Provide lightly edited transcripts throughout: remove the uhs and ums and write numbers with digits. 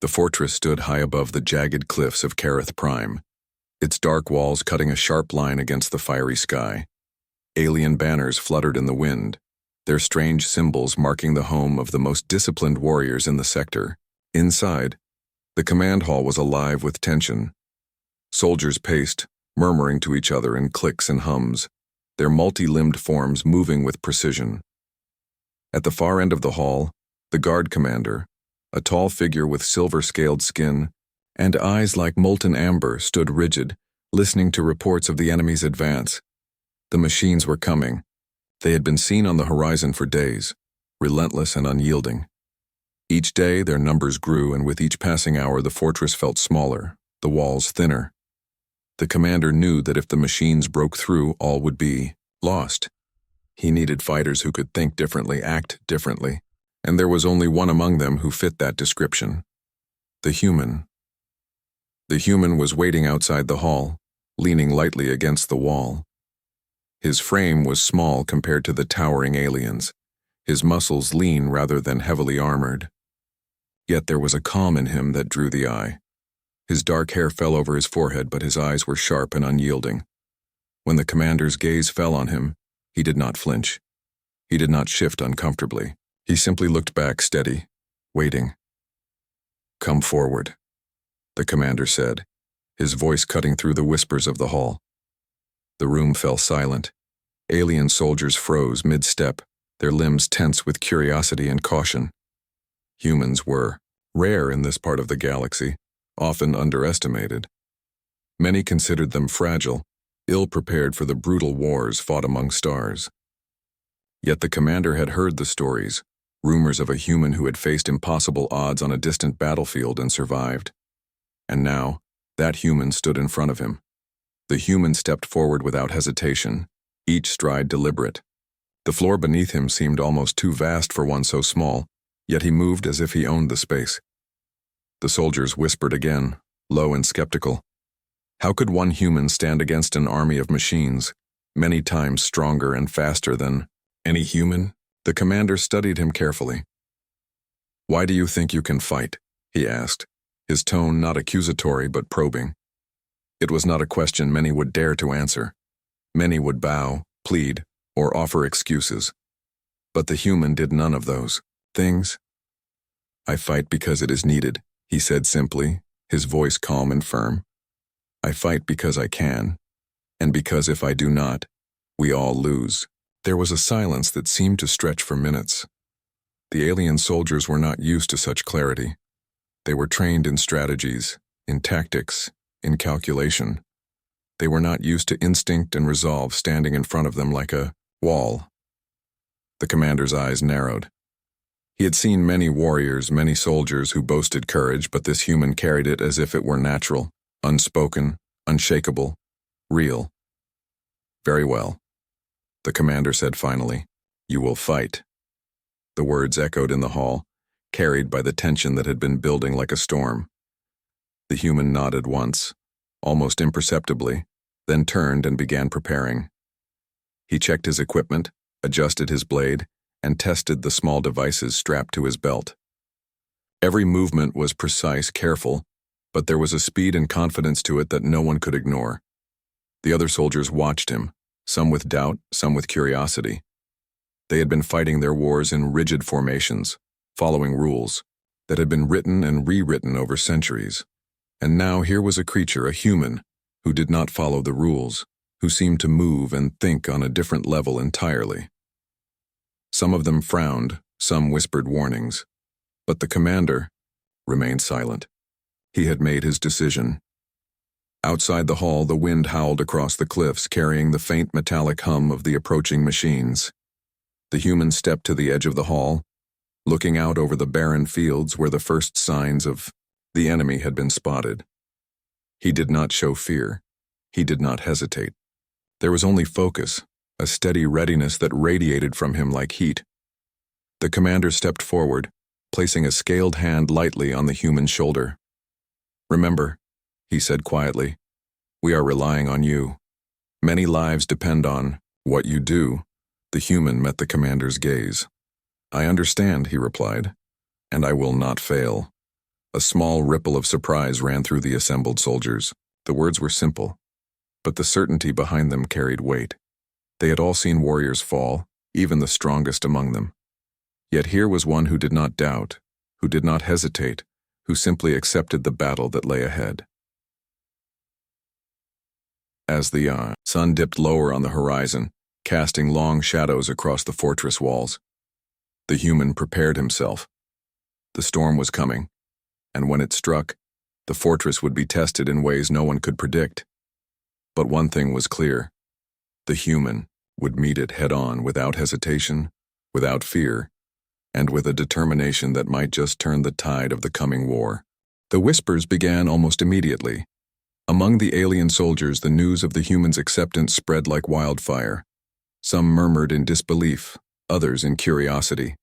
The fortress stood high above the jagged cliffs of Kareth Prime, its dark walls cutting a sharp line against the fiery sky. Alien banners fluttered in the wind, their strange symbols marking the home of the most disciplined warriors in the sector. Inside, the command hall was alive with tension. Soldiers paced, murmuring to each other in clicks and hums, their multi-limbed forms moving with precision. At the far end of the hall, the guard commander, a tall figure with silver-scaled skin and eyes like molten amber, stood rigid, listening to reports of the enemy's advance. The machines were coming. They had been seen on the horizon for days, relentless and unyielding. Each day their numbers grew, and with each passing hour the fortress felt smaller, the walls thinner. The commander knew that if the machines broke through, all would be lost. He needed fighters who could think differently, act differently, and there was only one among them who fit that description. The human. The human was waiting outside the hall, leaning lightly against the wall. His frame was small compared to the towering aliens, his muscles lean rather than heavily armored. Yet there was a calm in him that drew the eye. His dark hair fell over his forehead, but his eyes were sharp and unyielding. When the commander's gaze fell on him, he did not flinch. He did not shift uncomfortably. He simply looked back, steady, waiting. "Come forward," the commander said, his voice cutting through the whispers of the hall. The room fell silent. Alien soldiers froze mid-step, their limbs tense with curiosity and caution. Humans were rare in this part of the galaxy, often underestimated. Many considered them fragile, ill-prepared for the brutal wars fought among stars. Yet the commander had heard the stories, rumors of a human who had faced impossible odds on a distant battlefield and survived. And now, that human stood in front of him. The human stepped forward without hesitation, each stride deliberate. The floor beneath him seemed almost too vast for one so small, yet he moved as if he owned the space. The soldiers whispered again, low and skeptical. How could one human stand against an army of machines, many times stronger and faster than any human? The commander studied him carefully. "Why do you think you can fight?" he asked, his tone not accusatory but probing. It was not a question many would dare to answer. Many would bow, plead, or offer excuses. But the human did none of those things. "I fight because it is needed," he said simply, his voice calm and firm. "I fight because I can, and because if I do not, we all lose." There was a silence that seemed to stretch for minutes. The alien soldiers were not used to such clarity. They were trained in strategies, in tactics, in calculation. They were not used to instinct and resolve standing in front of them like a wall. The commander's eyes narrowed. He had seen many warriors, many soldiers who boasted courage, but this human carried it as if it were natural, unspoken, unshakable, real. "Very well," the commander said finally. "You will fight." The words echoed in the hall, carried by the tension that had been building like a storm. The human nodded once, almost imperceptibly, then turned and began preparing. He checked his equipment, adjusted his blade, and tested the small devices strapped to his belt. Every movement was precise, careful, but there was a speed and confidence to it that no one could ignore. The other soldiers watched him, some with doubt, some with curiosity. They had been fighting their wars in rigid formations, following rules that had been written and rewritten over centuries. And now here was a creature, a human, who did not follow the rules, who seemed to move and think on a different level entirely. Some of them frowned, some whispered warnings, but the commander remained silent. He had made his decision. Outside the hall, the wind howled across the cliffs, carrying the faint metallic hum of the approaching machines. The human stepped to the edge of the hall, looking out over the barren fields where the first signs of the enemy had been spotted. He did not show fear. He did not hesitate. There was only focus, a steady readiness that radiated from him like heat. The commander stepped forward, placing a scaled hand lightly on the human's shoulder. "Remember," he said quietly, "we are relying on you. Many lives depend on what you do." The human met the commander's gaze. "I understand," he replied, "and I will not fail." A small ripple of surprise ran through the assembled soldiers. The words were simple, but the certainty behind them carried weight. They had all seen warriors fall, even the strongest among them. Yet here was one who did not doubt, who did not hesitate, who simply accepted the battle that lay ahead. As the sun dipped lower on the horizon, casting long shadows across the fortress walls, the human prepared himself. The storm was coming, and when it struck, the fortress would be tested in ways no one could predict. But one thing was clear: the human would meet it head-on without hesitation, without fear, and with a determination that might just turn the tide of the coming war. The whispers began almost immediately. Among the alien soldiers, the news of the humans' acceptance spread like wildfire. Some murmured in disbelief, others in curiosity.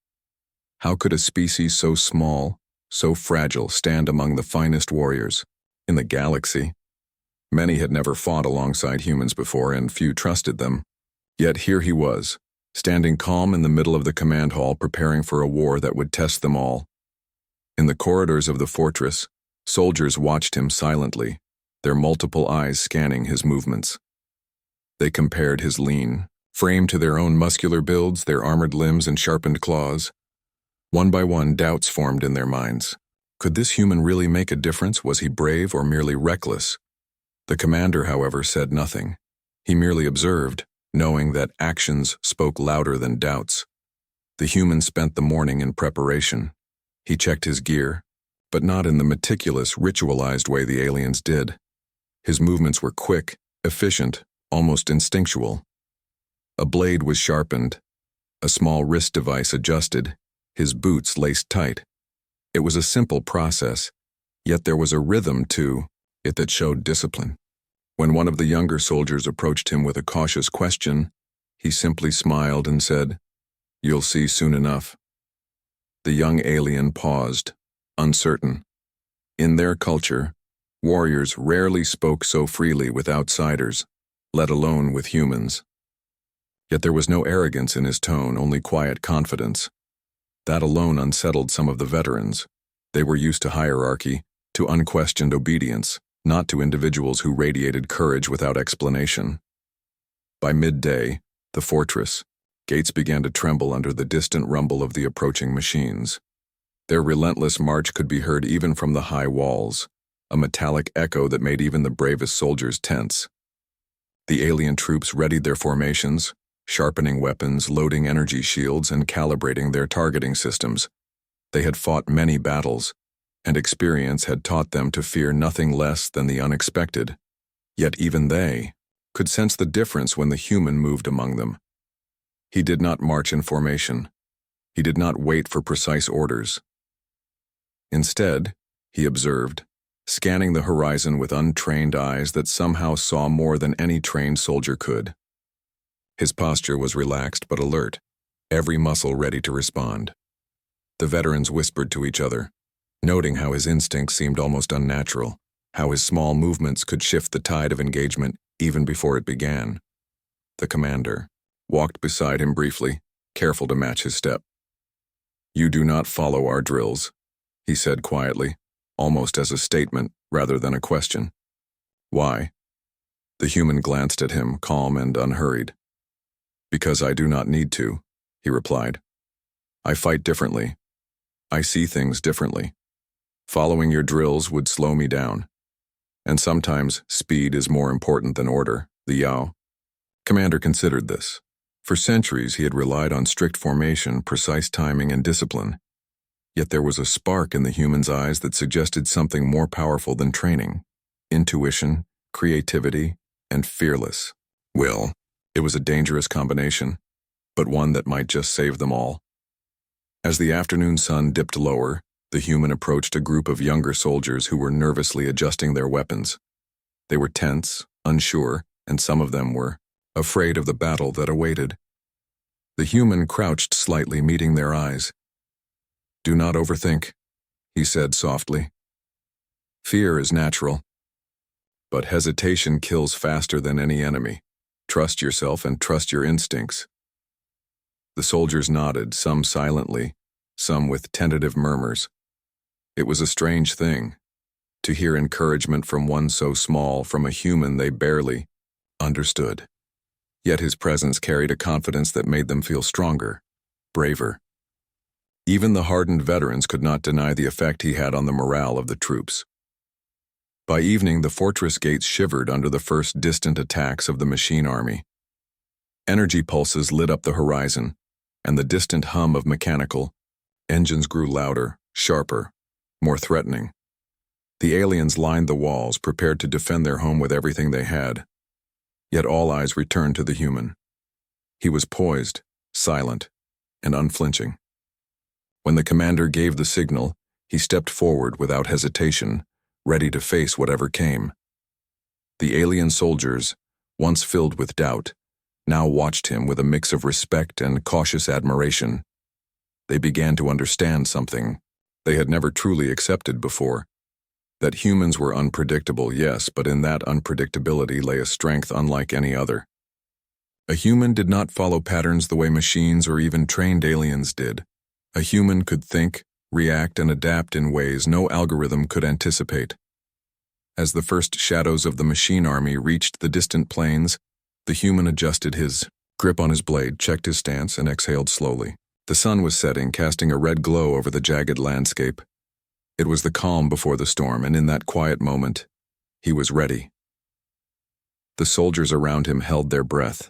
How could a species so small, so fragile, stand among the finest warriors in the galaxy? Many had never fought alongside humans before, and few trusted them. Yet here he was, standing calm in the middle of the command hall, preparing for a war that would test them all. In the corridors of the fortress, soldiers watched him silently, their multiple eyes scanning his movements. They compared his lean frame to their own muscular builds, their armored limbs and sharpened claws. One by one, doubts formed in their minds. Could this human really make a difference? Was he brave or merely reckless? The commander, however, said nothing. He merely observed, knowing that actions spoke louder than doubts. The human spent the morning in preparation. He checked his gear, but not in the meticulous, ritualized way the aliens did. His movements were quick, efficient, almost instinctual. A blade was sharpened, a small wrist device adjusted, his boots laced tight. It was a simple process, yet there was a rhythm to it that showed discipline. When one of the younger soldiers approached him with a cautious question, he simply smiled and said, "You'll see soon enough." The young alien paused, uncertain. In their culture, warriors rarely spoke so freely with outsiders, let alone with humans. Yet there was no arrogance in his tone, only quiet confidence. That alone unsettled some of the veterans. They were used to hierarchy, to unquestioned obedience, not to individuals who radiated courage without explanation. By midday, the fortress gates began to tremble under the distant rumble of the approaching machines. Their relentless march could be heard even from the high walls, a metallic echo that made even the bravest soldiers tense. The alien troops readied their formations, sharpening weapons, loading energy shields, and calibrating their targeting systems. They had fought many battles, and experience had taught them to fear nothing less than the unexpected. Yet even they could sense the difference when the human moved among them. He did not march in formation. He did not wait for precise orders. Instead, he observed, scanning the horizon with untrained eyes that somehow saw more than any trained soldier could. His posture was relaxed but alert, every muscle ready to respond. The veterans whispered to each other, noting how his instincts seemed almost unnatural, how his small movements could shift the tide of engagement even before it began. The commander walked beside him briefly, careful to match his step. "You do not follow our drills," he said quietly, almost as a statement rather than a question. "Why?" The human glanced at him, calm and unhurried. "Because I do not need to," he replied. "I fight differently. I see things differently. Following your drills would slow me down. And sometimes speed is more important than order." The Yao commander considered this. For centuries he had relied on strict formation, precise timing, and discipline. Yet there was a spark in the human's eyes that suggested something more powerful than training: intuition, creativity, and fearless will. It was a dangerous combination, but one that might just save them all. As the afternoon sun dipped lower, the human approached a group of younger soldiers who were nervously adjusting their weapons. They were tense, unsure, and some of them were afraid of the battle that awaited. The human crouched slightly, meeting their eyes. "Do not overthink," he said softly. "Fear is natural, but hesitation kills faster than any enemy. Trust yourself and trust your instincts." The soldiers nodded, some silently, some with tentative murmurs. It was a strange thing, to hear encouragement from one so small, from a human they barely understood. Yet his presence carried a confidence that made them feel stronger, braver. Even the hardened veterans could not deny the effect he had on the morale of the troops. By evening, the fortress gates shivered under the first distant attacks of the machine army. Energy pulses lit up the horizon, and the distant hum of mechanical engines grew louder, sharper, more threatening. The aliens lined the walls, prepared to defend their home with everything they had. Yet all eyes returned to the human. He was poised, silent, and unflinching. When the commander gave the signal, he stepped forward without hesitation, ready to face whatever came. The alien soldiers, once filled with doubt, now watched him with a mix of respect and cautious admiration. They began to understand something they had never truly accepted before. That humans were unpredictable, yes, but in that unpredictability lay a strength unlike any other. A human did not follow patterns the way machines or even trained aliens did. A human could think, react, and adapt in ways no algorithm could anticipate. As the first shadows of the machine army reached the distant plains, the human adjusted his grip on his blade, checked his stance, and exhaled slowly. The sun was setting, casting a red glow over the jagged landscape. It was the calm before the storm, and in that quiet moment, he was ready. The soldiers around him held their breath,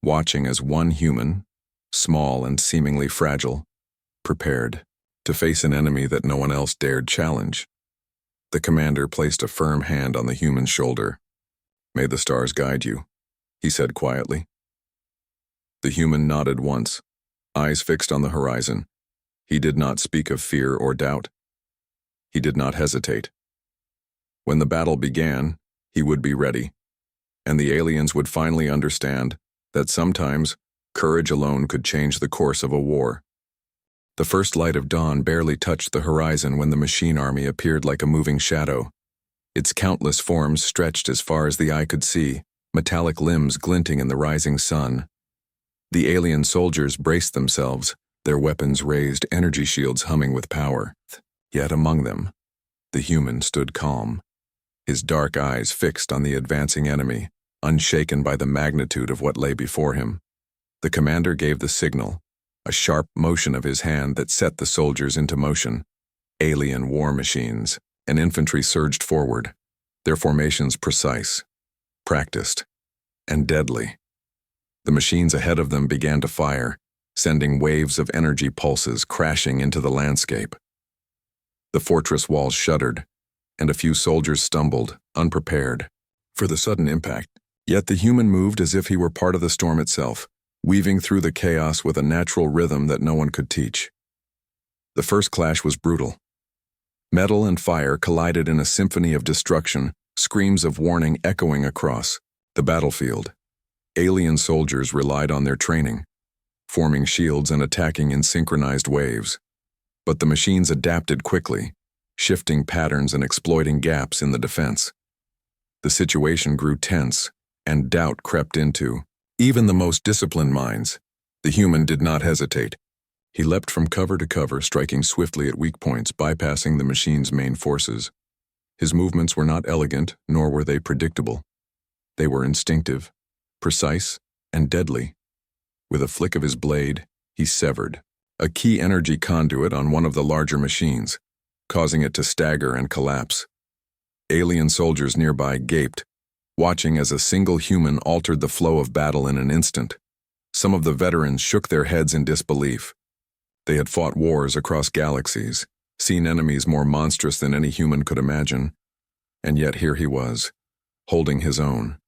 watching as one human, small and seemingly fragile, prepared to face an enemy that no one else dared challenge. The commander placed a firm hand on the human's shoulder. "May the stars guide you," he said quietly. The human nodded once, eyes fixed on the horizon. He did not speak of fear or doubt. He did not hesitate. When the battle began, he would be ready, and the aliens would finally understand that sometimes courage alone could change the course of a war. The first light of dawn barely touched the horizon when the machine army appeared like a moving shadow. Its countless forms stretched as far as the eye could see, metallic limbs glinting in the rising sun. The alien soldiers braced themselves, their weapons raised, energy shields humming with power. Yet among them, the human stood calm, his dark eyes fixed on the advancing enemy, unshaken by the magnitude of what lay before him. The commander gave the signal, a sharp motion of his hand that set the soldiers into motion. Alien war machines, and infantry surged forward, their formations precise, practiced, and deadly. The machines ahead of them began to fire, sending waves of energy pulses crashing into the landscape. The fortress walls shuddered, and a few soldiers stumbled, unprepared for the sudden impact. Yet the human moved as if he were part of the storm itself, weaving through the chaos with a natural rhythm that no one could teach. The first clash was brutal. Metal and fire collided in a symphony of destruction, screams of warning echoing across the battlefield. Alien soldiers relied on their training, forming shields and attacking in synchronized waves. But the machines adapted quickly, shifting patterns and exploiting gaps in the defense. The situation grew tense, and doubt crept into even the most disciplined minds. The human did not hesitate. He leapt from cover to cover, striking swiftly at weak points, bypassing the machine's main forces. His movements were not elegant, nor were they predictable. They were instinctive, precise, and deadly. With a flick of his blade, he severed a key energy conduit on one of the larger machines, causing it to stagger and collapse. Alien soldiers nearby gaped, watching as a single human altered the flow of battle in an instant. Some of the veterans shook their heads in disbelief. They had fought wars across galaxies, seen enemies more monstrous than any human could imagine, and yet here he was, holding his own.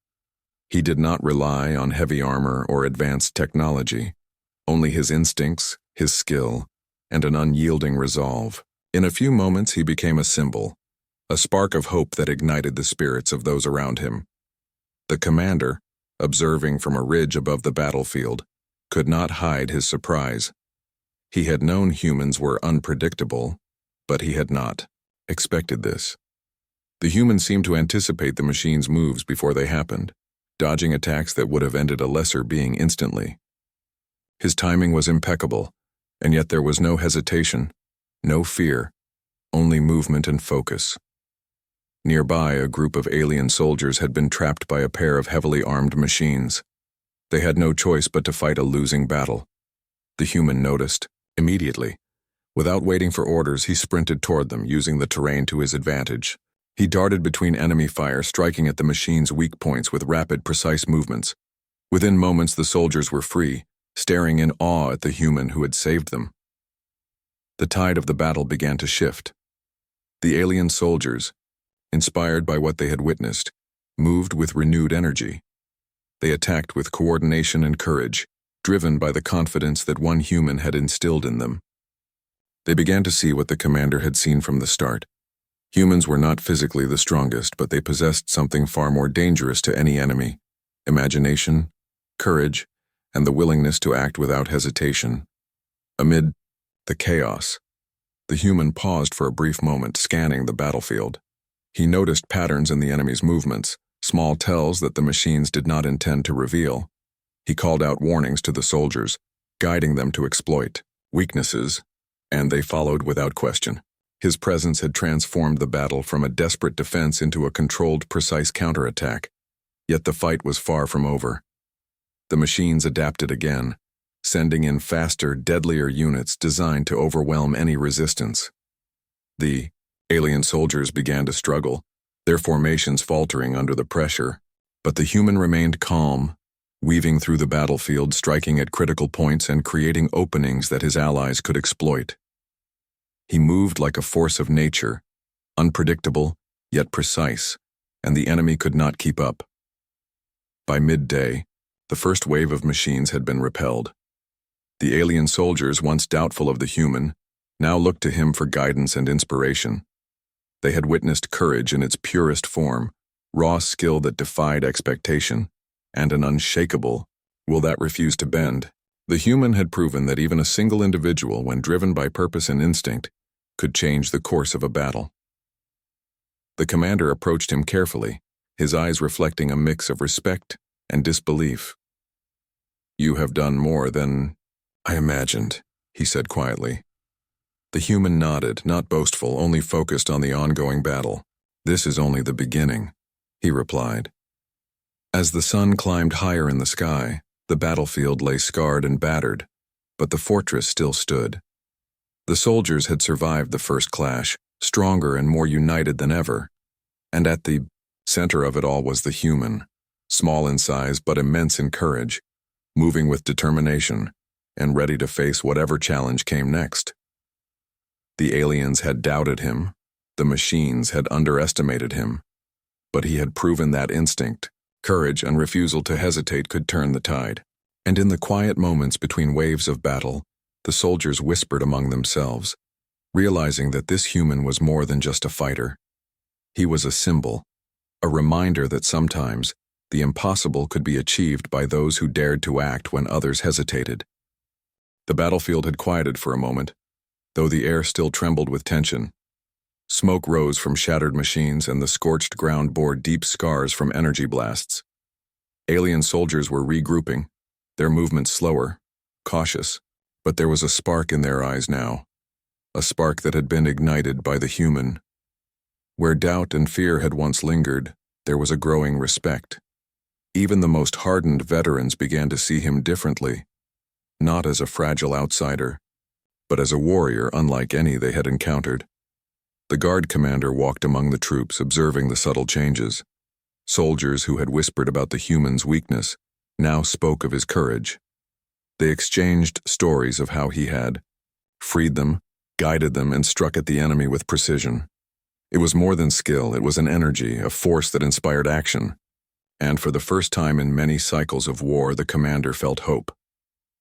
He did not rely on heavy armor or advanced technology, only his instincts, his skill, and an unyielding resolve. In a few moments he became a symbol, a spark of hope that ignited the spirits of those around him. The commander, observing from a ridge above the battlefield, could not hide his surprise. He had known humans were unpredictable, but he had not expected this. The humans seemed to anticipate the machine's moves before they happened, dodging attacks that would have ended a lesser being instantly. His timing was impeccable, and yet there was no hesitation, no fear, only movement and focus. Nearby, a group of alien soldiers had been trapped by a pair of heavily armed machines. They had no choice but to fight a losing battle. The human noticed, immediately. Without waiting for orders, he sprinted toward them, using the terrain to his advantage. He darted between enemy fire, striking at the machine's weak points with rapid, precise movements. Within moments, the soldiers were free, staring in awe at the human who had saved them. The tide of the battle began to shift. The alien soldiers, inspired by what they had witnessed, moved with renewed energy. They attacked with coordination and courage, driven by the confidence that one human had instilled in them. They began to see what the commander had seen from the start. Humans were not physically the strongest, but they possessed something far more dangerous to any enemy: imagination, courage, and the willingness to act without hesitation. Amid the chaos, the human paused for a brief moment, scanning the battlefield. He noticed patterns in the enemy's movements, small tells that the machines did not intend to reveal. He called out warnings to the soldiers, guiding them to exploit weaknesses, and they followed without question. His presence had transformed the battle from a desperate defense into a controlled, precise counterattack. Yet the fight was far from over. The machines adapted again, sending in faster, deadlier units designed to overwhelm any resistance. The alien soldiers began to struggle, their formations faltering under the pressure, but the human remained calm, weaving through the battlefield, striking at critical points and creating openings that his allies could exploit. He moved like a force of nature, unpredictable, yet precise, and the enemy could not keep up. By midday, the first wave of machines had been repelled. The alien soldiers, once doubtful of the human, now looked to him for guidance and inspiration. They had witnessed courage in its purest form, raw skill that defied expectation, and an unshakable will that refused to bend. The human had proven that even a single individual, when driven by purpose and instinct, could change the course of a battle. The commander approached him carefully, his eyes reflecting a mix of respect and disbelief. "You have done more than I imagined," he said quietly. The human nodded, not boastful, only focused on the ongoing battle. "This is only the beginning," he replied. As the sun climbed higher in the sky, the battlefield lay scarred and battered, but the fortress still stood. The soldiers had survived the first clash, stronger and more united than ever, and at the center of it all was the human, small in size but immense in courage, moving with determination, and ready to face whatever challenge came next. The aliens had doubted him, the machines had underestimated him, but he had proven that instinct, courage, and refusal to hesitate could turn the tide. And in the quiet moments between waves of battle, the soldiers whispered among themselves, realizing that this human was more than just a fighter. He was a symbol, a reminder that sometimes the impossible could be achieved by those who dared to act when others hesitated. The battlefield had quieted for a moment, though the air still trembled with tension. Smoke rose from shattered machines, and the scorched ground bore deep scars from energy blasts. Alien soldiers were regrouping, their movements slower, cautious, but there was a spark in their eyes now, a spark that had been ignited by the human. Where doubt and fear had once lingered, there was a growing respect. Even the most hardened veterans began to see him differently, not as a fragile outsider, but as a warrior unlike any they had encountered. The guard commander walked among the troops, observing the subtle changes. Soldiers who had whispered about the human's weakness now spoke of his courage. They exchanged stories of how he had freed them, guided them, and struck at the enemy with precision. It was more than skill, it was an energy, a force that inspired action. And for the first time in many cycles of war, the commander felt hope.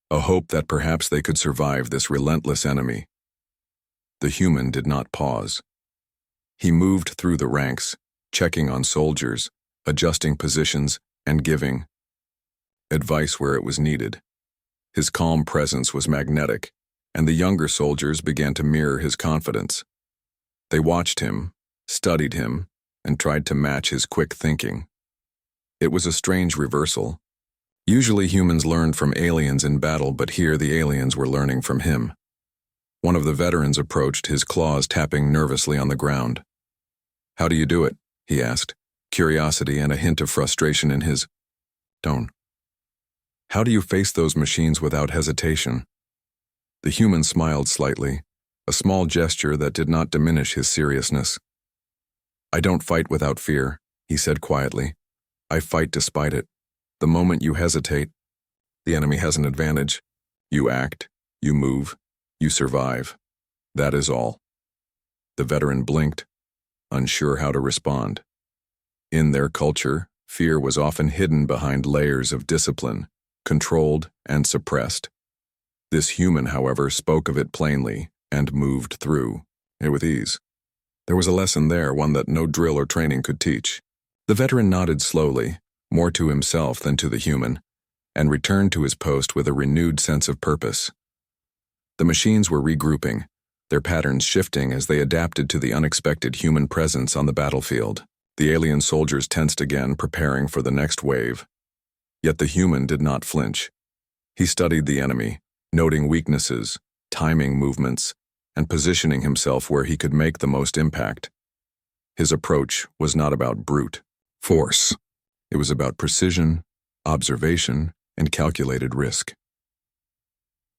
A hope that perhaps they could survive this relentless enemy. The human did not pause. He moved through the ranks, checking on soldiers, adjusting positions, and giving advice where it was needed. His calm presence was magnetic, and the younger soldiers began to mirror his confidence. They watched him, studied him, and tried to match his quick thinking. It was a strange reversal. Usually humans learned from aliens in battle, but here the aliens were learning from him. One of the veterans approached, his claws tapping nervously on the ground. "How do you do it?" he asked, curiosity and a hint of frustration in his tone. "How do you face those machines without hesitation?" The human smiled slightly, a small gesture that did not diminish his seriousness. "I don't fight without fear," he said quietly. "I fight despite it. The moment you hesitate, the enemy has an advantage. You act, you move, you survive. That is all." The veteran blinked, unsure how to respond. In their culture, fear was often hidden behind layers of discipline, controlled and suppressed. This human, however, spoke of it plainly and moved through it with ease. There was a lesson there, one that no drill or training could teach. The veteran nodded slowly, more to himself than to the human, and returned to his post with a renewed sense of purpose. The machines were regrouping, their patterns shifting as they adapted to the unexpected human presence on the battlefield. The alien soldiers tensed again, preparing for the next wave. Yet the human did not flinch. He studied the enemy, noting weaknesses, timing movements, and positioning himself where he could make the most impact. His approach was not about brute force. It was about precision, observation, and calculated risk.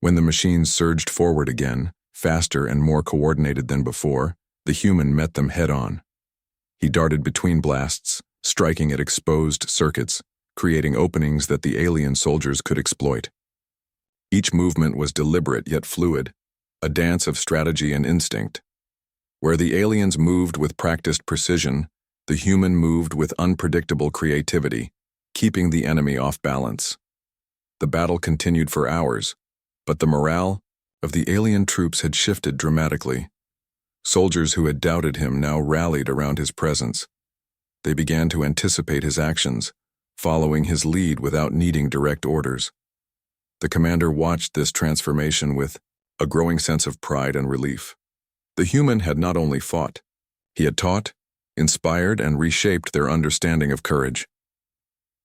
When the machines surged forward again, faster and more coordinated than before, the human met them head-on. He darted between blasts, striking at exposed circuits, creating openings that the alien soldiers could exploit. Each movement was deliberate yet fluid, a dance of strategy and instinct. Where the aliens moved with practiced precision, the human moved with unpredictable creativity, keeping the enemy off balance. The battle continued for hours, but the morale of the alien troops had shifted dramatically. Soldiers who had doubted him now rallied around his presence. They began to anticipate his actions, following his lead without needing direct orders. The commander watched this transformation with a growing sense of pride and relief. The human had not only fought, he had taught, inspired, and reshaped their understanding of courage.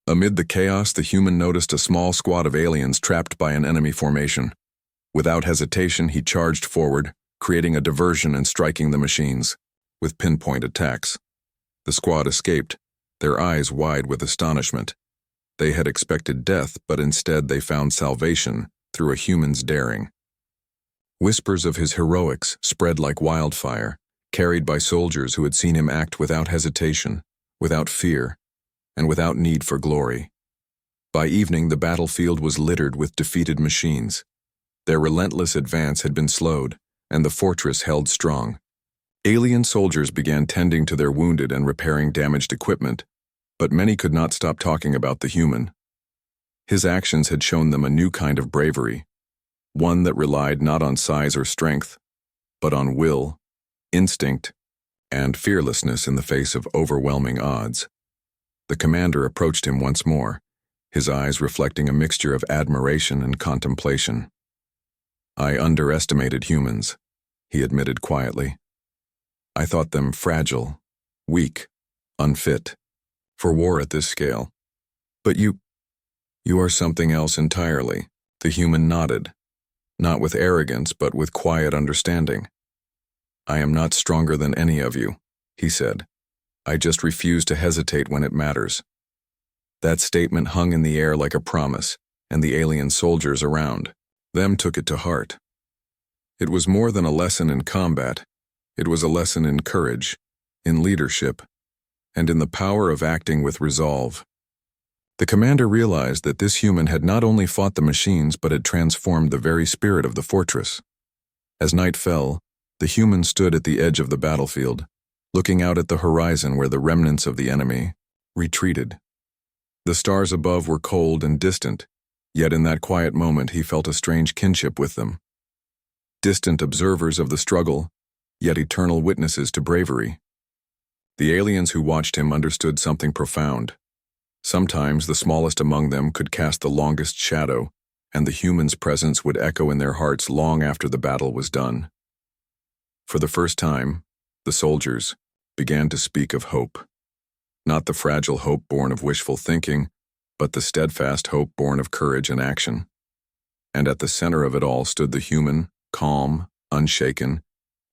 Amid the chaos, the human noticed a small squad of aliens trapped by an enemy formation. Without hesitation, he charged forward, creating a diversion and striking the machines with pinpoint attacks. The squad escaped, their eyes wide with astonishment. They had expected death, but instead they found salvation through a human's daring. Whispers of his heroics spread like wildfire, carried by soldiers who had seen him act without hesitation, without fear, and without need for glory. By evening, the battlefield was littered with defeated machines. Their relentless advance had been slowed, and the fortress held strong. Alien soldiers began tending to their wounded and repairing damaged equipment, but many could not stop talking about the human. His actions had shown them a new kind of bravery, one that relied not on size or strength, but on will, instinct, and fearlessness in the face of overwhelming odds. The commander approached him once more, his eyes reflecting a mixture of admiration and contemplation. "I underestimated humans," he admitted quietly. "I thought them fragile, weak, unfit for war at this scale. But you are something else entirely." The human nodded, not with arrogance but with quiet understanding. "I am not stronger than any of you," he said. "I just refuse to hesitate when it matters." That statement hung in the air like a promise, and the alien soldiers around them took it to heart. It was more than a lesson in combat. It was a lesson in courage, in leadership, and in the power of acting with resolve. The commander realized that this human had not only fought the machines but had transformed the very spirit of the fortress. As night fell, the human stood at the edge of the battlefield, looking out at the horizon where the remnants of the enemy retreated. The stars above were cold and distant, yet in that quiet moment he felt a strange kinship with them. Distant observers of the struggle, yet eternal witnesses to bravery. The aliens who watched him understood something profound. Sometimes the smallest among them could cast the longest shadow, and the human's presence would echo in their hearts long after the battle was done. For the first time, the soldiers began to speak of hope. Not the fragile hope born of wishful thinking, but the steadfast hope born of courage and action. And at the center of it all stood the human, calm, unshaken,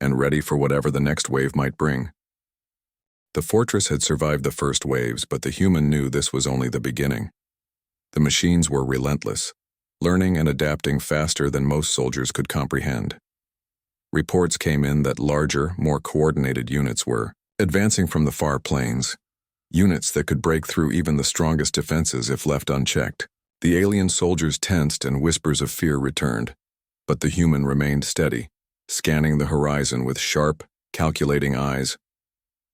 and ready for whatever the next wave might bring. The fortress had survived the first waves, but the human knew this was only the beginning. The machines were relentless, learning and adapting faster than most soldiers could comprehend. Reports came in that larger, more coordinated units were advancing from the far plains, units that could break through even the strongest defenses if left unchecked. The alien soldiers tensed and whispers of fear returned, but the human remained steady, scanning the horizon with sharp, calculating eyes.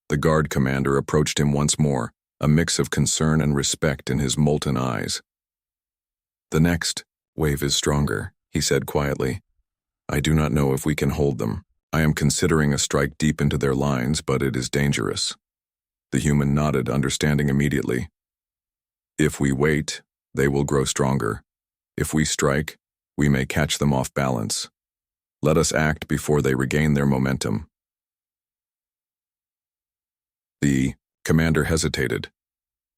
The guard commander approached him once more, a mix of concern and respect in his molten eyes. "The next wave is stronger," he said quietly. "I do not know if we can hold them. I am considering a strike deep into their lines, but it is dangerous." The human nodded, understanding immediately. "If we wait, they will grow stronger. If we strike, we may catch them off balance. Let us act before they regain their momentum." The commander hesitated.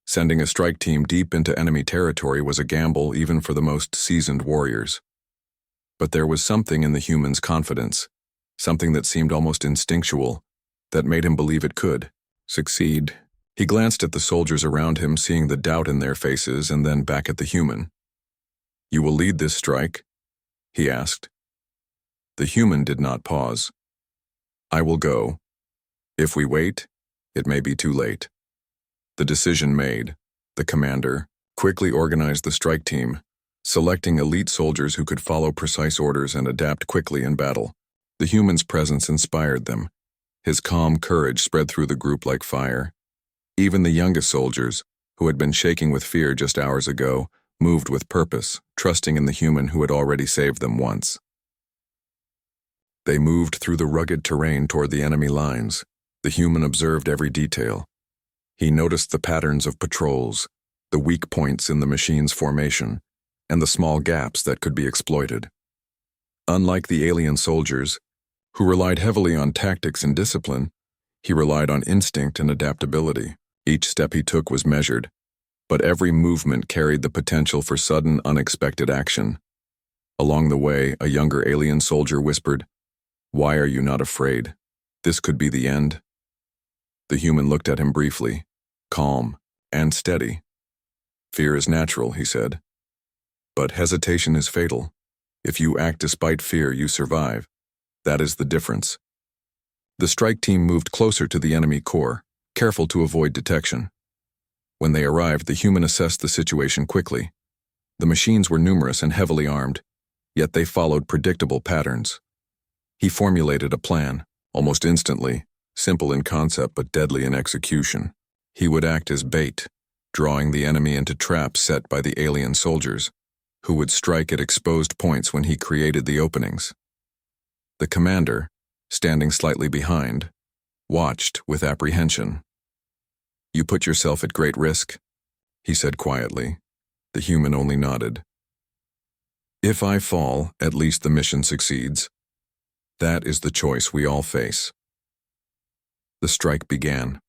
Sending a strike team deep into enemy territory was a gamble even for the most seasoned warriors. But there was something in the human's confidence, something that seemed almost instinctual, that made him believe it could succeed. He glanced at the soldiers around him, seeing the doubt in their faces, and then back at the human. "You will lead this strike?" he asked. The human did not pause. "I will go. If we wait, it may be too late." The decision made, the commander quickly organized the strike team, selecting elite soldiers who could follow precise orders and adapt quickly in battle. The human's presence inspired them. His calm courage spread through the group like fire. Even the youngest soldiers, who had been shaking with fear just hours ago, moved with purpose, trusting in the human who had already saved them once. They moved through the rugged terrain toward the enemy lines. The human observed every detail. He noticed the patterns of patrols, the weak points in the machine's formation, and the small gaps that could be exploited. Unlike the alien soldiers, who relied heavily on tactics and discipline, he relied on instinct and adaptability. Each step he took was measured, but every movement carried the potential for sudden, unexpected action. Along the way, a younger alien soldier whispered, "Why are you not afraid? This could be the end." The human looked at him briefly, calm and steady. "Fear is natural," he said. "But hesitation is fatal. If you act despite fear, you survive. That is the difference." The strike team moved closer to the enemy core, careful to avoid detection. When they arrived, the human assessed the situation quickly. The machines were numerous and heavily armed, yet they followed predictable patterns. He formulated a plan, almost instantly, simple in concept but deadly in execution. He would act as bait, drawing the enemy into traps set by the alien soldiers, who would strike at exposed points when he created the openings. The commander, standing slightly behind, watched with apprehension. "You put yourself at great risk," he said quietly. The human only nodded. "If I fall, at least the mission succeeds. That is the choice we all face." The strike began.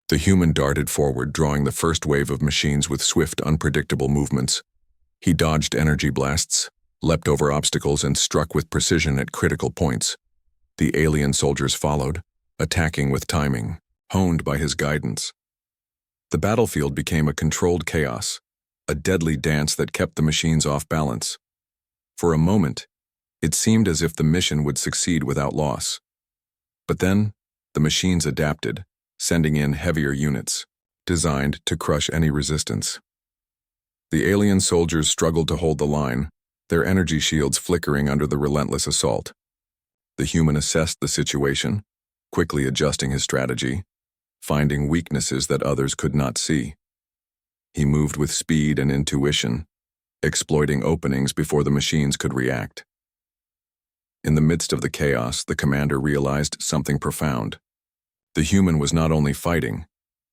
The human darted forward, drawing the first wave of machines with swift, unpredictable movements. He dodged energy blasts, leapt over obstacles, and struck with precision at critical points. The alien soldiers followed, attacking with timing, honed by his guidance. The battlefield became a controlled chaos, a deadly dance that kept the machines off balance. For a moment, it seemed as if the mission would succeed without loss. But then, the machines adapted, sending in heavier units, designed to crush any resistance. The alien soldiers struggled to hold the line, their energy shields flickering under the relentless assault. The human assessed the situation, quickly adjusting his strategy, finding weaknesses that others could not see. He moved with speed and intuition, exploiting openings before the machines could react. In the midst of the chaos, the commander realized something profound. The human was not only fighting,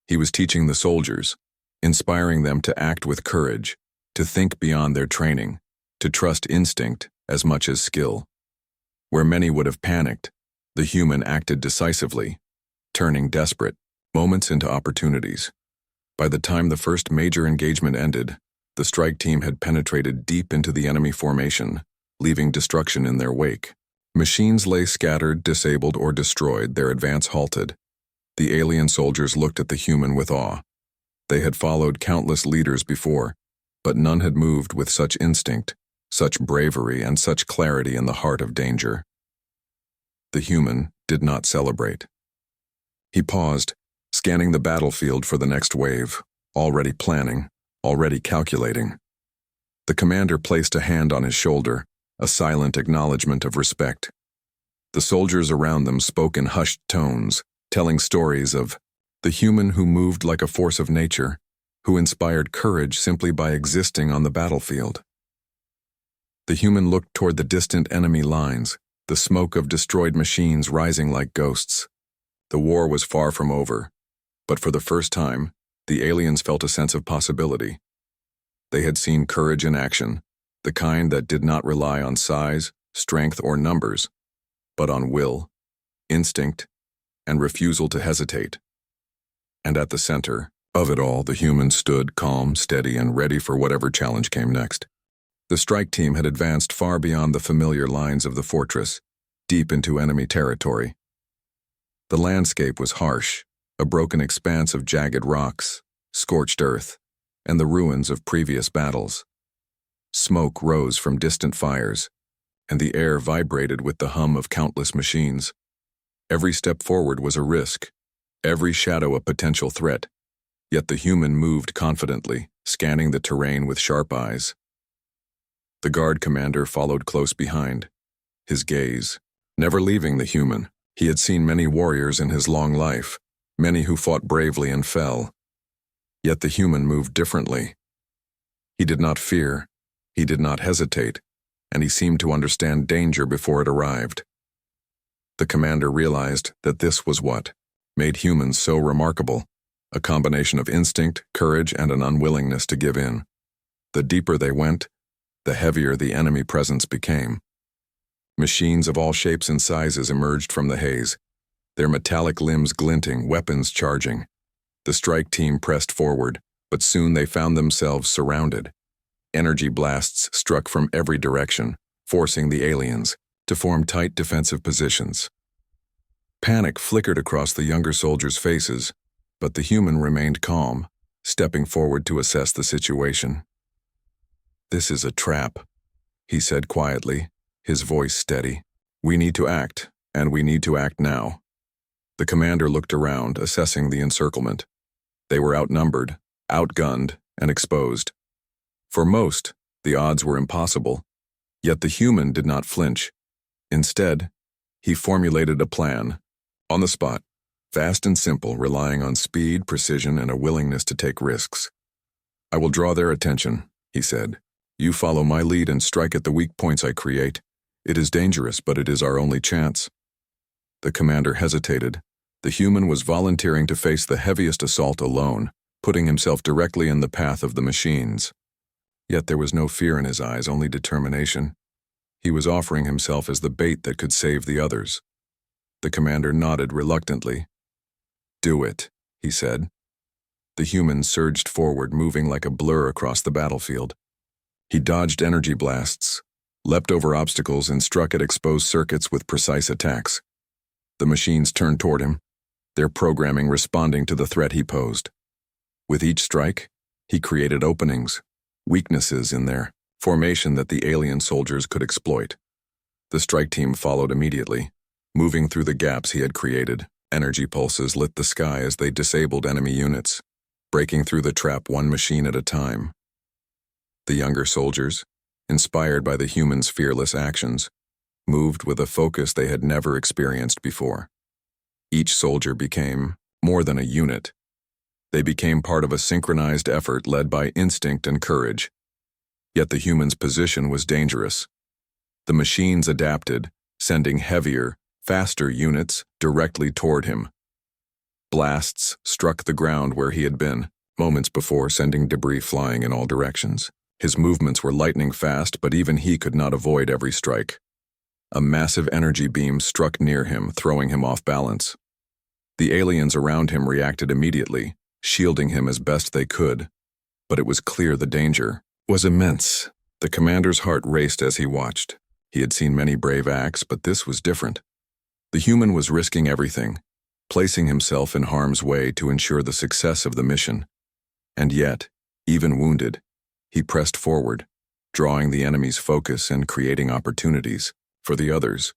he was teaching the soldiers, inspiring them to act with courage, to think beyond their training, to trust instinct as much as skill. Where many would have panicked, the human acted decisively, turning desperate moments into opportunities. By the time the first major engagement ended, the strike team had penetrated deep into the enemy formation, leaving destruction in their wake. Machines lay scattered, disabled, or destroyed, their advance halted. The alien soldiers looked at the human with awe. They had followed countless leaders before, but none had moved with such instinct, such bravery, and such clarity in the heart of danger. The human did not celebrate. He paused, scanning the battlefield for the next wave, already planning, already calculating. The commander placed a hand on his shoulder, a silent acknowledgement of respect. The soldiers around them spoke in hushed tones, telling stories of the human who moved like a force of nature, who inspired courage simply by existing on the battlefield. The human looked toward the distant enemy lines, the smoke of destroyed machines rising like ghosts. The war was far from over, but for the first time, the aliens felt a sense of possibility. They had seen courage in action, the kind that did not rely on size, strength, or numbers, but on will, instinct, and refusal to hesitate. And at the center of it all, the human stood calm, steady, and ready for whatever challenge came next. The strike team had advanced far beyond the familiar lines of the fortress, deep into enemy territory. The landscape was harsh, a broken expanse of jagged rocks, scorched earth, and the ruins of previous battles. Smoke rose from distant fires, and the air vibrated with the hum of countless machines. Every step forward was a risk, every shadow a potential threat, yet the human moved confidently, scanning the terrain with sharp eyes. The guard commander followed close behind, his gaze never leaving the human. He had seen many warriors in his long life, many who fought bravely and fell. Yet the human moved differently. He did not fear, he did not hesitate, and he seemed to understand danger before it arrived. The commander realized that this was what made humans so remarkable, a combination of instinct, courage, and an unwillingness to give in. The deeper they went, the heavier the enemy presence became. Machines of all shapes and sizes emerged from the haze, their metallic limbs glinting, weapons charging. The strike team pressed forward, but soon they found themselves surrounded. Energy blasts struck from every direction, forcing the aliens to form tight defensive positions. Panic flickered across the younger soldiers' faces, but the human remained calm, stepping forward to assess the situation. "This is a trap," he said quietly, his voice steady. "We need to act, and we need to act now." The commander looked around, assessing the encirclement. They were outnumbered, outgunned, and exposed. For most, the odds were impossible, yet the human did not flinch. Instead, he formulated a plan, on the spot, fast and simple, relying on speed, precision, and a willingness to take risks. "I will draw their attention," he said. "You follow my lead and strike at the weak points I create. It is dangerous, but it is our only chance." The commander hesitated. The human was volunteering to face the heaviest assault alone, putting himself directly in the path of the machines. Yet there was no fear in his eyes, only determination. He was offering himself as the bait that could save the others. The commander nodded reluctantly. "Do it," he said. The human surged forward, moving like a blur across the battlefield. He dodged energy blasts, leapt over obstacles, and struck at exposed circuits with precise attacks. The machines turned toward him, their programming responding to the threat he posed. With each strike, he created openings, weaknesses in their formation that the alien soldiers could exploit. The strike team followed immediately, moving through the gaps he had created. Energy pulses lit the sky as they disabled enemy units, breaking through the trap one machine at a time. The younger soldiers, inspired by the human's fearless actions, moved with a focus they had never experienced before. Each soldier became more than a unit. They became part of a synchronized effort led by instinct and courage. Yet the human's position was dangerous. The machines adapted, sending heavier, faster units directly toward him. Blasts struck the ground where he had been, moments before, sending debris flying in all directions. His movements were lightning fast, but even he could not avoid every strike. A massive energy beam struck near him, throwing him off balance. The aliens around him reacted immediately, shielding him as best they could. But it was clear the danger was immense. The commander's heart raced as he watched. He had seen many brave acts, but this was different. The human was risking everything, placing himself in harm's way to ensure the success of the mission. And yet, even wounded, he pressed forward, drawing the enemy's focus and creating opportunities for the others.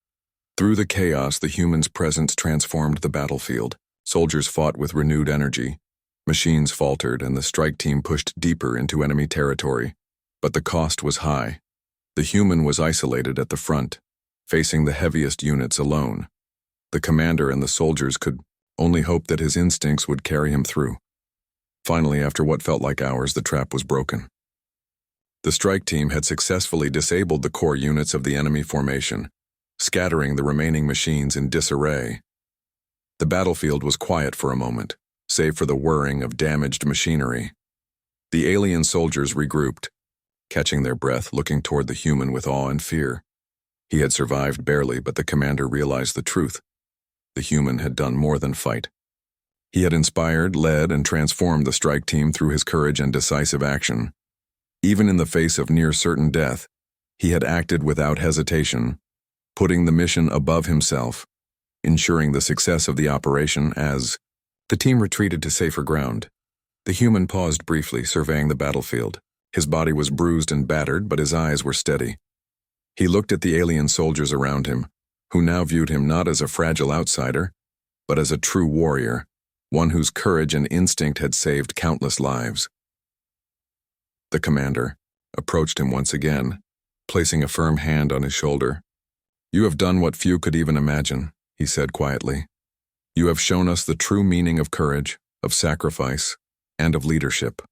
Through the chaos, the human's presence transformed the battlefield. Soldiers fought with renewed energy. Machines faltered, and the strike team pushed deeper into enemy territory. But the cost was high. The human was isolated at the front, facing the heaviest units alone. The commander and the soldiers could only hope that his instincts would carry him through. Finally, after what felt like hours, the trap was broken. The strike team had successfully disabled the core units of the enemy formation, scattering the remaining machines in disarray. The battlefield was quiet for a moment, save for the whirring of damaged machinery. The alien soldiers regrouped, catching their breath, looking toward the human with awe and fear. He had survived barely, but the commander realized the truth. The human had done more than fight. He had inspired, led, and transformed the strike team through his courage and decisive action. Even in the face of near-certain death, he had acted without hesitation, putting the mission above himself, ensuring the success of the operation. As the team retreated to safer ground, the human paused briefly, surveying the battlefield. His body was bruised and battered, but his eyes were steady. He looked at the alien soldiers around him, who now viewed him not as a fragile outsider, but as a true warrior, one whose courage and instinct had saved countless lives. The commander approached him once again, placing a firm hand on his shoulder. "You have done what few could even imagine," he said quietly. "You have shown us the true meaning of courage, of sacrifice, and of leadership."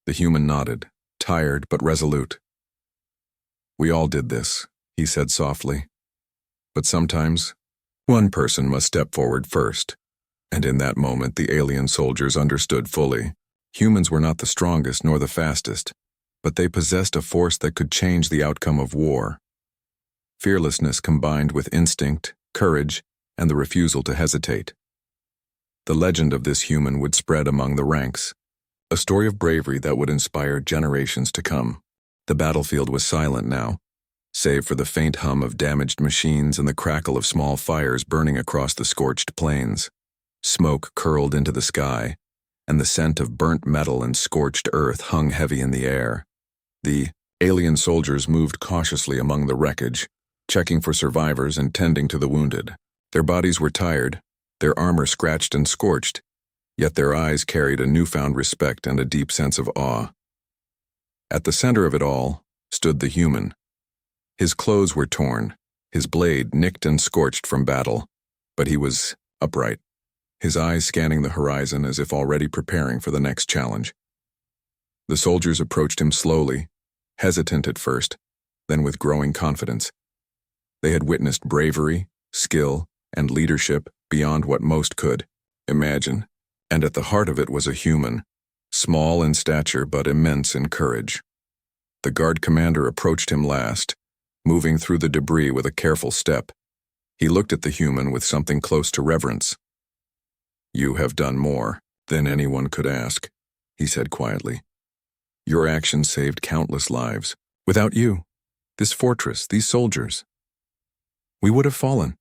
The human nodded, tired but resolute. "We all did this," he said softly. "But sometimes, one person must step forward first." And in that moment, the alien soldiers understood fully. Humans were not the strongest nor the fastest, but they possessed a force that could change the outcome of war. Fearlessness combined with instinct, courage, and the refusal to hesitate. The legend of this human would spread among the ranks, a story of bravery that would inspire generations to come. The battlefield was silent now, save for the faint hum of damaged machines and the crackle of small fires burning across the scorched plains. Smoke curled into the sky, and the scent of burnt metal and scorched earth hung heavy in the air. The alien soldiers moved cautiously among the wreckage, checking for survivors and tending to the wounded. Their bodies were tired, their armor scratched and scorched, yet their eyes carried a newfound respect and a deep sense of awe. At the center of it all stood the human. His clothes were torn, his blade nicked and scorched from battle, but he was upright, his eyes scanning the horizon as if already preparing for the next challenge. The soldiers approached him slowly, hesitant at first, then with growing confidence. They had witnessed bravery, skill, and leadership beyond what most could imagine, and at the heart of it was a human, small in stature but immense in courage. The guard commander approached him last, moving through the debris with a careful step. He looked at the human with something close to reverence. "You have done more than anyone could ask," he said quietly. "Your actions saved countless lives. Without you, this fortress, these soldiers, we would have fallen."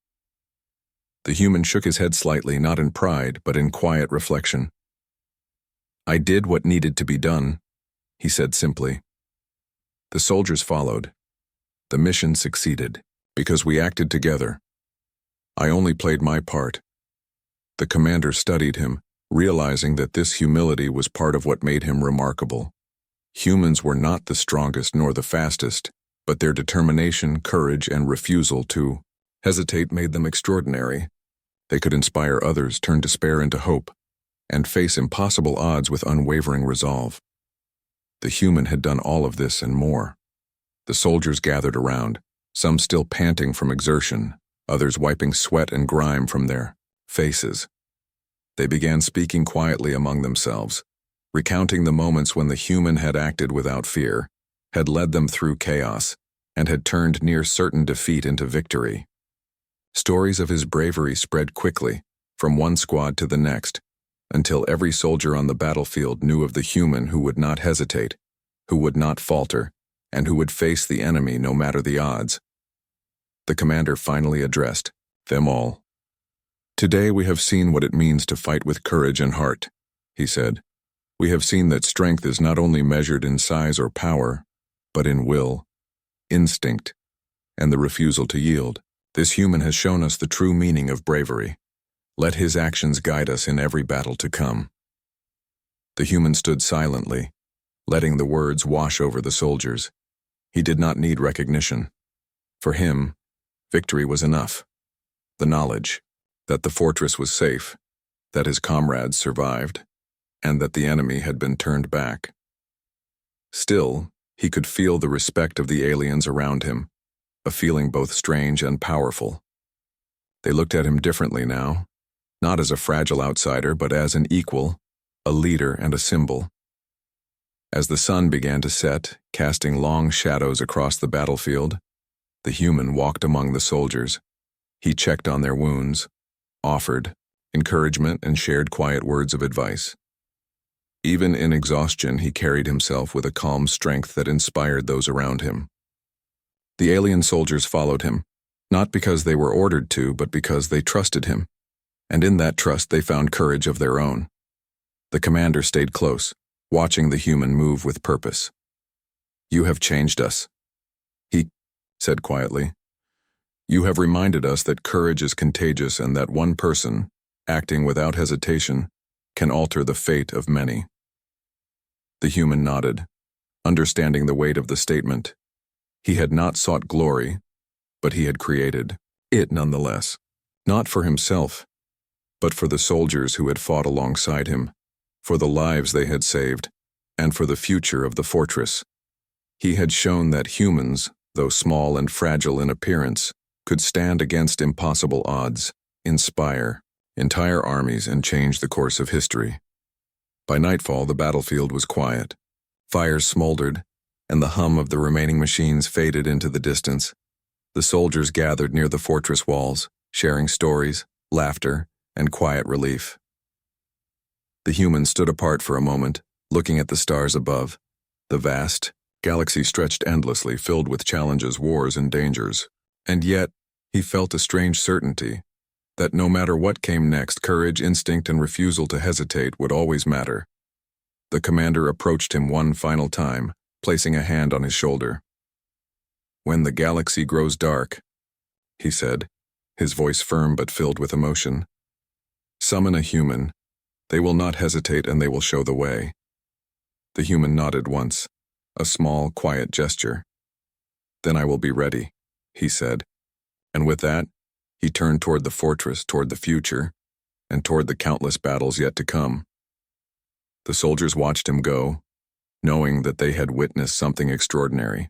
The human shook his head slightly, not in pride, but in quiet reflection. "I did what needed to be done," he said simply. The soldiers followed. The mission succeeded, because we acted together. I only played my part. The commander studied him, realizing that this humility was part of what made him remarkable. Humans were not the strongest nor the fastest, but their determination, courage, and refusal to hesitate made them extraordinary. They could inspire others, turn despair into hope, and face impossible odds with unwavering resolve. The human had done all of this and more. The soldiers gathered around, some still panting from exertion, others wiping sweat and grime from their faces. They began speaking quietly among themselves, recounting the moments when the human had acted without fear, had led them through chaos, and had turned near certain defeat into victory. Stories of his bravery spread quickly, from one squad to the next, until every soldier on the battlefield knew of the human who would not hesitate, who would not falter, and who would face the enemy no matter the odds. The commander finally addressed them all. "Today we have seen what it means to fight with courage and heart," he said. "We have seen that strength is not only measured in size or power, but in will, instinct, and the refusal to yield. This human has shown us the true meaning of bravery. Let his actions guide us in every battle to come." The human stood silently, letting the words wash over the soldiers. He did not need recognition. For him, victory was enough. The knowledge that the fortress was safe, that his comrades survived, and that the enemy had been turned back. Still, he could feel the respect of the aliens around him, a feeling both strange and powerful. They looked at him differently now, not as a fragile outsider, but as an equal, a leader and a symbol. As the sun began to set, casting long shadows across the battlefield, the human walked among the soldiers. He checked on their wounds, offered encouragement, and shared quiet words of advice. Even in exhaustion, he carried himself with a calm strength that inspired those around him. The alien soldiers followed him, not because they were ordered to, but because they trusted him, and in that trust they found courage of their own. The commander stayed close, watching the human move with purpose. "You have changed us," he said quietly. "You have reminded us that courage is contagious and that one person, acting without hesitation, can alter the fate of many." The human nodded, understanding the weight of the statement. He had not sought glory, but he had created it nonetheless, not for himself, but for the soldiers who had fought alongside him, for the lives they had saved, and for the future of the fortress. He had shown that humans, though small and fragile in appearance, could stand against impossible odds, inspire entire armies, and change the course of history. By nightfall, the battlefield was quiet. Fires smoldered, and the hum of the remaining machines faded into the distance. The soldiers gathered near the fortress walls, sharing stories, laughter, and quiet relief. The human stood apart for a moment, looking at the stars above. The vast galaxy stretched endlessly, filled with challenges, wars, and dangers. And yet, he felt a strange certainty that no matter what came next, courage, instinct, and refusal to hesitate would always matter. The commander approached him one final time, placing a hand on his shoulder. "When the galaxy grows dark," he said, his voice firm but filled with emotion, "summon a human. They will not hesitate and they will show the way." The human nodded once, a small, quiet gesture. "Then I will be ready," he said, and with that, he turned toward the fortress, toward the future, and toward the countless battles yet to come. The soldiers watched him go, knowing that they had witnessed something extraordinary.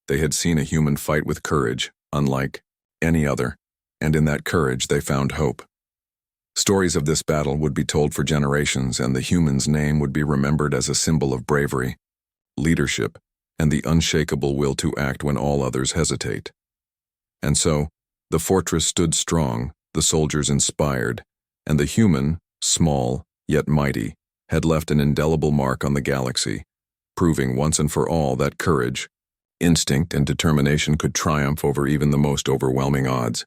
They had seen a human fight with courage, unlike any other, and in that courage they found hope. Stories of this battle would be told for generations, and the human's name would be remembered as a symbol of bravery, leadership, and the unshakable will to act when all others hesitate. And so, the fortress stood strong, the soldiers inspired, and the human, small yet mighty, had left an indelible mark on the galaxy, proving once and for all that courage, instinct, and determination could triumph over even the most overwhelming odds.